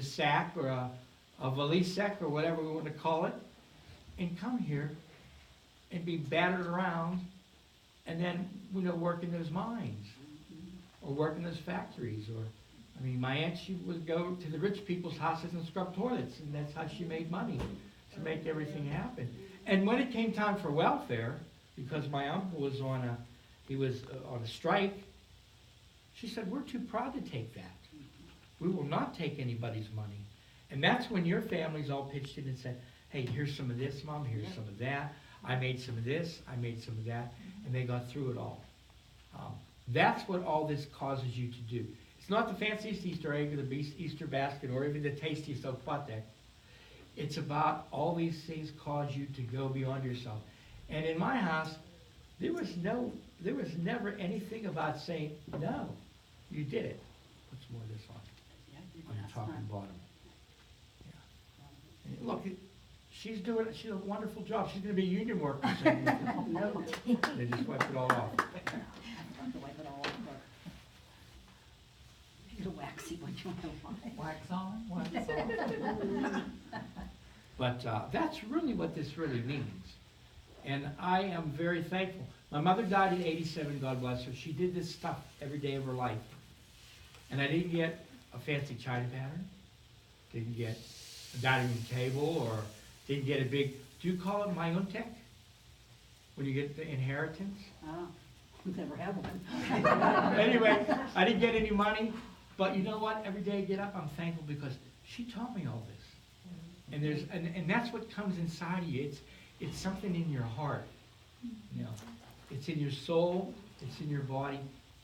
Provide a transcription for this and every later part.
a sack or a valisek or whatever we want to call it, and come here and be battered around, and then work in those mines or work in those factories. Or I mean, my aunt, she would go to the rich people's houses and scrub toilets, and that's how she made money to make everything happen. And when it came time for welfare, because my uncle was on a strike, she said, "We're too proud to take that. We will not take anybody's money." And that's when your families all pitched in and said, "Hey, here's some of this, Mom, here's some of that. I made some of this, I made some of that," and they got through it all. That's what all this causes you to do. It's not the fanciest Easter egg or the Easter basket or even the tastiest Oplatky. It's about all these things cause you to go beyond yourself. And in my house, there was never anything about saying, "No, you did it." What's more of this on the top and bottom? Yeah. And look, she's a wonderful job. She's going to be a union worker soon. No. They just wiped it all off. Wipe it all off. Get a waxy one, you want to Wax on, wax off. But that's really what this really means. And I am very thankful. My mother died at 87, God bless her. She did this stuff every day of her life. And I didn't get a fancy china pattern, didn't get a dining room table, or didn't get a big, do you call it mayontek? When you get the inheritance? Oh, never had one. Anyway, I didn't get any money, but you know what? Every day I get up, I'm thankful because she taught me all this. And that's what comes inside of you. It's something in your heart. It's in your soul, it's in your body,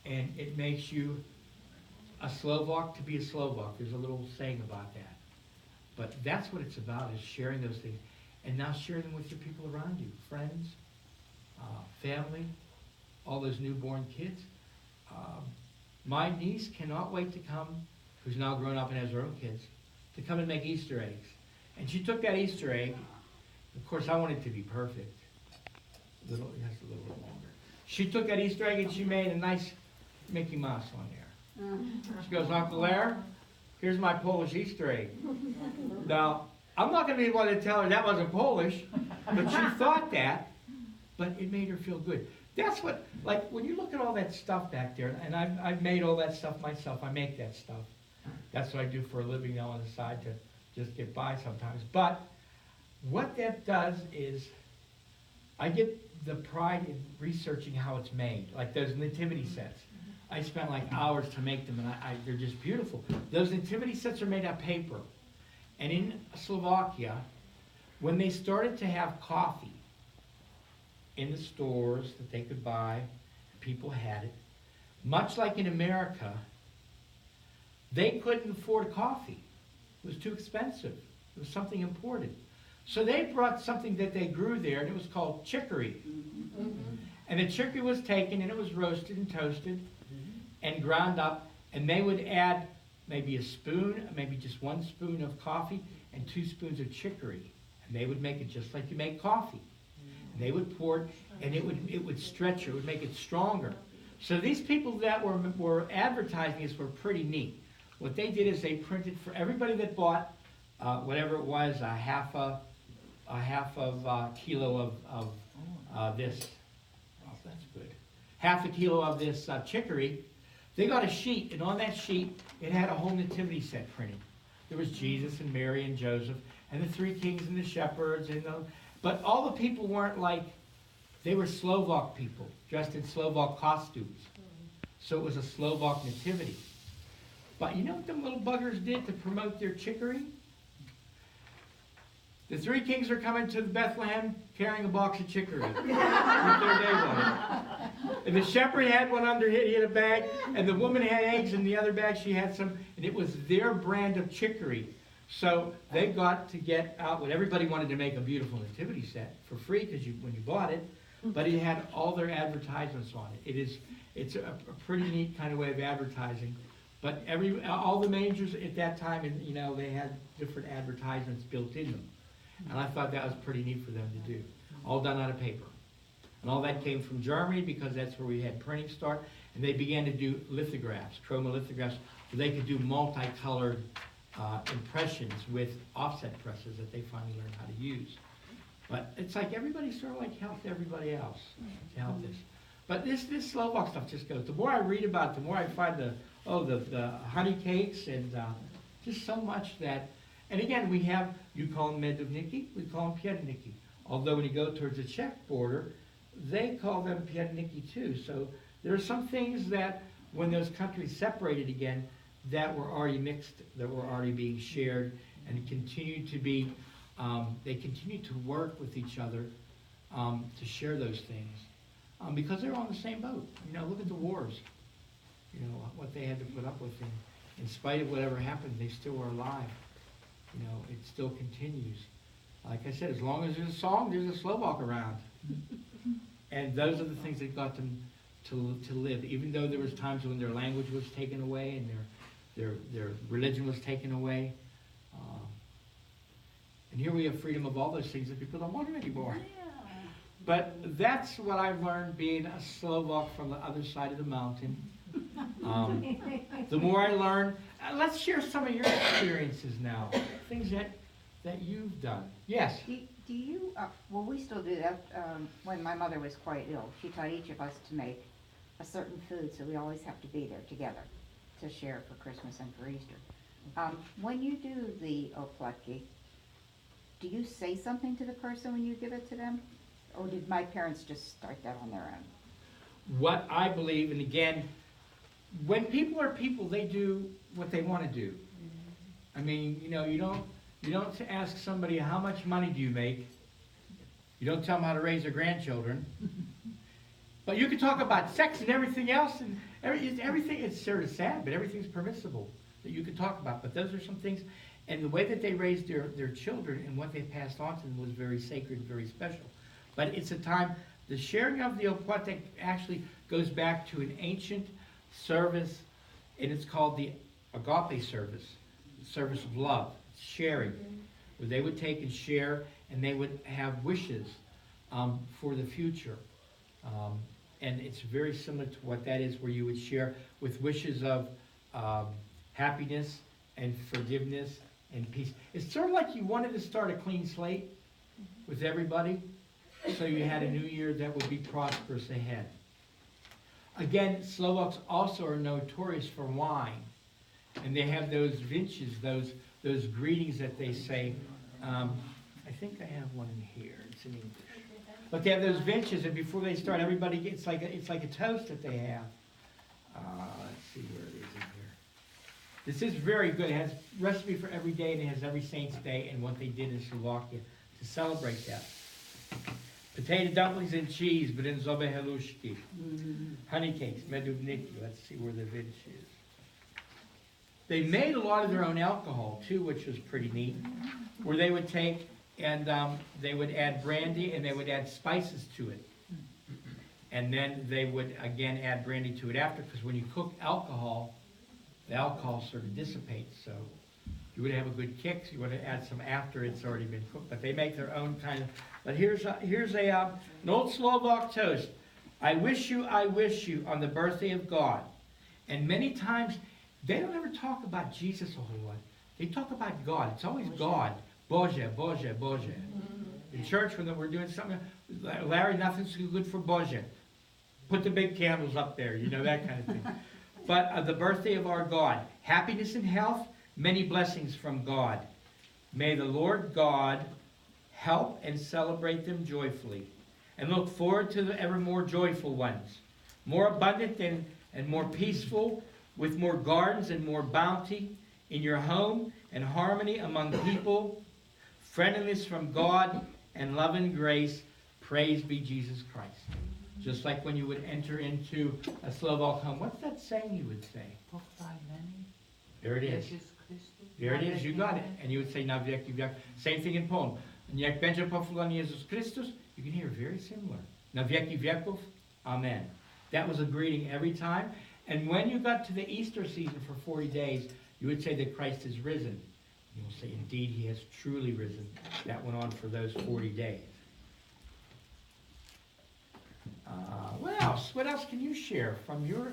and it makes you a Slovak to be a Slovak. There's a little saying about that. But that's what it's about, is sharing those things. And now share them with your people around you, friends, family, all those newborn kids. My niece cannot wait to come, who's now grown up and has her own kids, to come and make Easter eggs. And she took that Easter egg. Of course, I want it to be perfect. It has a little bit longer. She took that Easter egg and she made a nice Mickey Mouse on there. She goes, "Uncle Lair, here's my Polish Easter egg." Now, I'm not going to be the one to tell her that wasn't Polish, but she thought that, but it made her feel good. That's what, like, when you look at all that stuff back there, and I've made all that stuff myself. I make that stuff. That's what I do for a living now on the side to just get by sometimes. But what that does is I get the pride in researching how it's made, like those nativity sets. I spent like hours to make them, and they're just beautiful. Those nativity sets are made out of paper. And in Slovakia, when they started to have coffee in the stores that they could buy, people had it, much like in America, they couldn't afford coffee. It was too expensive. It was something imported. So they brought something that they grew there, and it was called chicory. And the chicory was taken, and it was roasted and toasted and ground up, and they would add maybe a spoon, maybe just 1 spoon of coffee, and 2 spoons of chicory. And they would make it just like you make coffee. And they would pour it, and it would stretch it, would make it stronger. So these people that were advertising this were pretty neat. What they did is they printed for everybody that bought whatever it was, a half of kilo of this. Oh, that's good. Half a kilo of this chicory. They got a sheet, and on that sheet, it had a whole nativity set printed. There was Jesus and Mary and Joseph, and the 3 kings and the shepherds, but all the people weren't like, they were Slovak people, dressed in Slovak costumes. So it was a Slovak nativity. But you know what them little buggers did to promote their chicory? The 3 kings are coming to Bethlehem carrying a box of chicory with their name on it. And the shepherd had one under, he had a bag, and the woman had eggs in the other bag, she had some, and it was their brand of chicory. So they got to get out what everybody wanted to make a beautiful nativity set for free because when you bought it, but it had all their advertisements on it. It's a pretty neat kind of way of advertising. But all the mangers at that time, and they had different advertisements built in them. And I thought that was pretty neat for them to do. All done out of paper. And all that came from Germany because that's where we had printing start. And they began to do lithographs, chroma lithographs, so they could do multicolored impressions with offset presses that they finally learned how to use. But it's like everybody sort of like helped everybody else to help this. But this Slovak stuff just goes. The more I read about it, the more I find the honey cakes and just so much that. And again, we have, you call them medovniki, we call them pierniki. Although when you go towards the Czech border, they call them pierniki too. So there are some things that when those countries separated again, that were already mixed, that were already being shared, and continue to be, they continue to work with each other to share those things. Because they're on the same boat. You know, look at the wars. You know, what they had to put up with. And in spite of whatever happened, they still are alive. You know, it still continues. Like I said, as long as there's a song, there's a Slovak around. And those are the things that got them to live. Even though there was times when their language was taken away and their religion was taken away. And here we have freedom of all those things that people don't want anymore. But that's what I've learned being a Slovak from the other side of the mountain. The more I learn, let's share some of your experiences now. Things that you've done. Yes? Do you, well, we still do that. When my mother was quite ill, she taught each of us to make a certain food, so we always have to be there together to share for Christmas and for Easter. When you do the Oplatky, do you say something to the person when you give it to them? Or did my parents just start that on their own? What I believe, and again, when people are people, they do what they want to do. I mean, you know, you don't ask somebody how much money do you make. You don't tell them how to raise their grandchildren. But you can talk about sex and everything else, and everything. It's sort of sad, but everything's permissible that you can talk about. But those are some things, and the way that they raised their children and what they passed on to them was very sacred, very special. But it's a time, the sharing of the Oplatky actually goes back to an ancient service, and it's called the agape service, service of love, sharing, where they would take and share, and they would have wishes for the future. And it's very similar to what that is, where you would share with wishes of happiness and forgiveness and peace. It's sort of like you wanted to start a clean slate with everybody, so you had a new year that would be prosperous ahead. Again, Slovaks also are notorious for wine, and they have those vinches, those greetings that they say. I think I have one in here. It's in English. But they have those vinches, and before they start, everybody gets it's like a toast that they have. Let's see where it is in here. This is very good. It has recipe for every day, and it has every saint's day and what they did in Slovakia to celebrate that. Potato dumplings and cheese, brinzobe halushki. Honey cakes, medovniki. Let's see where the vintage is. They made a lot of their own alcohol too, which was pretty neat. Where they would take and they would add brandy and they would add spices to it. And then they would again add brandy to it after, because when you cook alcohol, the alcohol sort of dissipates. So you would have a good kick. So you want to add some after it's already been cooked. But they make their own kind of. But here's an old Slovak toast. I wish you on the birthday of God. And many times they don't ever talk about Jesus a whole lot. They talk about God. It's always God. Boże, Boże, Boże. In church, when we're doing something, Larry, nothing's too good for Boże. Put the big candles up there, you know, that kind of thing. But the birthday of our God. Happiness and health, many blessings from God. May the Lord God help and celebrate them joyfully. And look forward to the ever more joyful ones. More abundant and more peaceful, with more gardens and more bounty in your home, and harmony among people, friendliness from God, and love and grace. Praise be Jesus Christ. Just like when you would enter into a Slovak home. What's that saying you would say? There it is. There it is. You got it. And you would say, na wieki wiek. Same thing in Poland. Jak będzie pochwalony Jezus Chrystus, you can hear very similar. Na wieki wieków. Amen. That was a greeting every time. And when you got to the Easter season for 40 days, you would say that Christ is risen. You will say, indeed, he has truly risen. That went on for those 40 days. What else? What else can you share from your?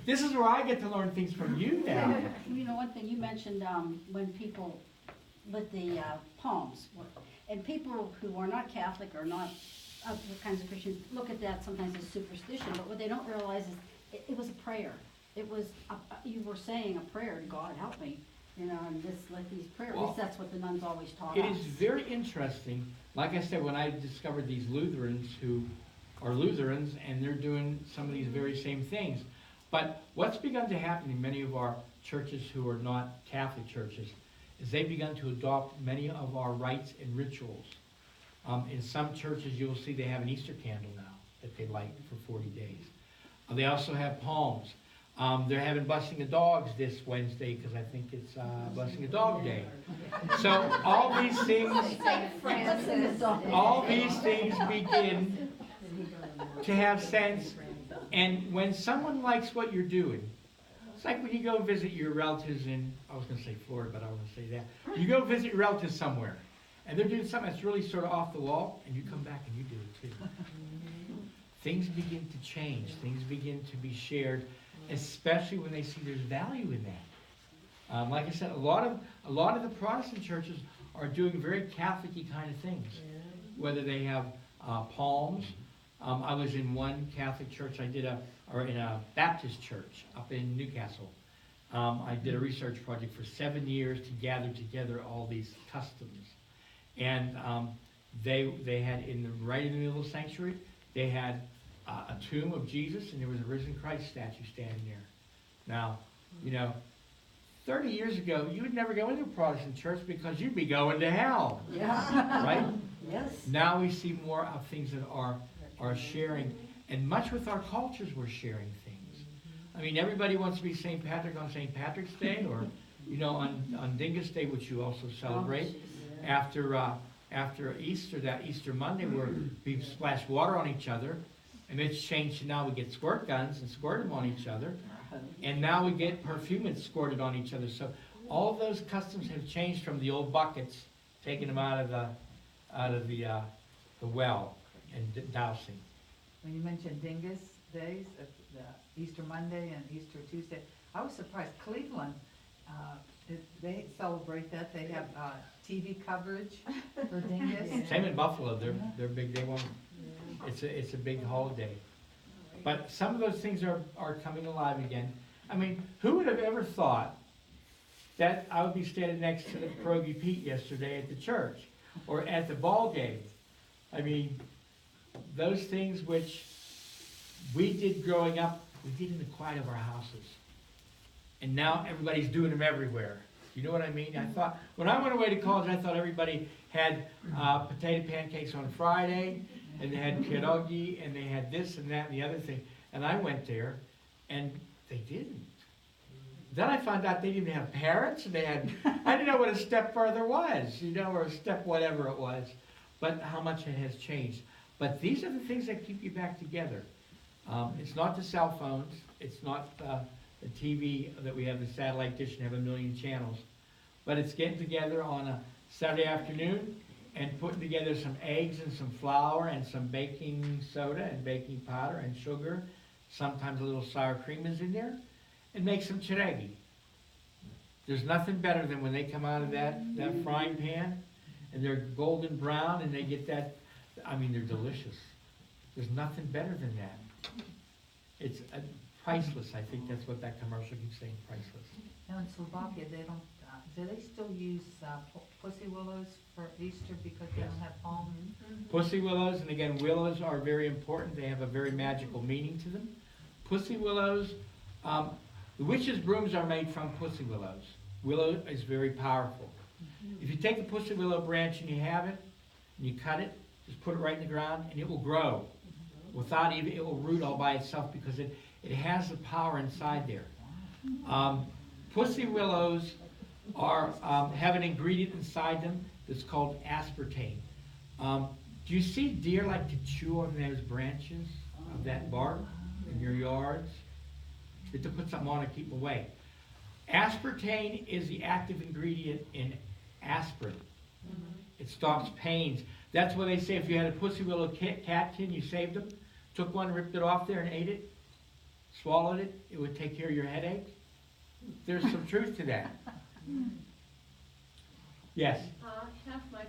This is where I get to learn things from you now. You know, one thing you mentioned, when people lit the palms, and people who are not Catholic or not other kinds of Christians look at that sometimes as superstition, but what they don't realize is it was a prayer. It was, you were saying a prayer to God, help me, you know, and this, like these prayers, at least that's what the nuns always taught us. It is very interesting. Like I said, when I discovered these Lutherans who are Lutherans, and they're doing some of these very same things. But what's begun to happen in many of our churches who are not Catholic churches is they've begun to adopt many of our rites and rituals. In some churches, you'll see they have an Easter candle now that they light for 40 days. They also have palms. They're having Blessing of Dogs this Wednesday because I think it's Blessing of Dog Day. So all these things begin to have sense. And when someone likes what you're doing, it's like when you go visit your relatives in, I was going to say Florida, but I don't want to say that. You go visit your relatives somewhere, and they're doing something that's really sort of off the wall, and you come back and you do it too. Things begin to change. Things begin to be shared, especially when they see there's value in that. Like I said, a lot of the Protestant churches are doing very Catholic-y kind of things, whether they have palms. I was in one Catholic church. Or in a Baptist church up in Newcastle. I did a research project for 7 years to gather together all these customs. And they had right in the middle of the sanctuary, they had a tomb of Jesus, and there was a risen Christ statue standing there. Now, you know, 30 years ago, you would never go into a Protestant church because you'd be going to hell. Yeah. Right? Yes. Now we see more of things that are sharing. And much with our cultures, we're sharing things. I mean, everybody wants to be St. Patrick on St. Patrick's Day, or, you know, on Dingus Day, which you also celebrate. After Easter, that Easter Monday, where we splash water on each other. And it's changed to now we get squirt guns and squirt them on each other. And now we get perfume and squirted on each other. So all of those customs have changed from the old buckets, taking them out of the well and dousing. When you mentioned Dingus days, the Easter Monday and Easter Tuesday, I was surprised. Cleveland, they celebrate that. They have TV coverage for Dingus. Same in Buffalo. They're big. They won't. It's a big holiday. But some of those things are coming alive again. I mean, who would have ever thought that I would be standing next to the Pierogi Pete yesterday at the church or at the ball game? I mean, those things which we did growing up, we did in the quiet of our houses. And now everybody's doing them everywhere. You know what I mean? I thought, when I went away to college, I thought everybody had potato pancakes on Friday, and they had pierogi, and they had this and that and the other thing. And I went there, and they didn't. Then I found out they didn't have parents, and I didn't know what a stepfather was, you know, or a step whatever it was, but how much it has changed. But these are the things that keep you back together. It's not the cell phones. It's not the TV that we have, the satellite dish and have 1 million channels. But it's getting together on a Saturday afternoon and putting together some eggs and some flour and some baking soda and baking powder and sugar. Sometimes a little sour cream is in there. And make some cheregi. There's nothing better than when they come out of that frying pan and they're golden brown and they get that. I mean, they're delicious. There's nothing better than that. It's priceless. I think that's what that commercial keeps saying, priceless. Now in Slovakia, they don't, do they still use pussy willows for Easter because they don't have palms? Pussy willows, and again, willows are very important. They have a very magical meaning to them. Pussy willows, the witches' brooms are made from pussy willows. Willow is very powerful. If you take the pussy willow branch and you have it, and you cut it, just put it right in the ground, and it will grow. It will root all by itself because it has the power inside there. Pussy willows have an ingredient inside them that's called aspartame. Do you see deer like to chew on those branches of that bark in your yards? To put something on to keep them away. Aspartame is the active ingredient in aspirin. It stops pains. That's why they say if you had a pussy willow catkin, you saved them. took one, ripped it off there and ate it, swallowed it, it would take care of your headache. There's some truth to that. Yes? Half my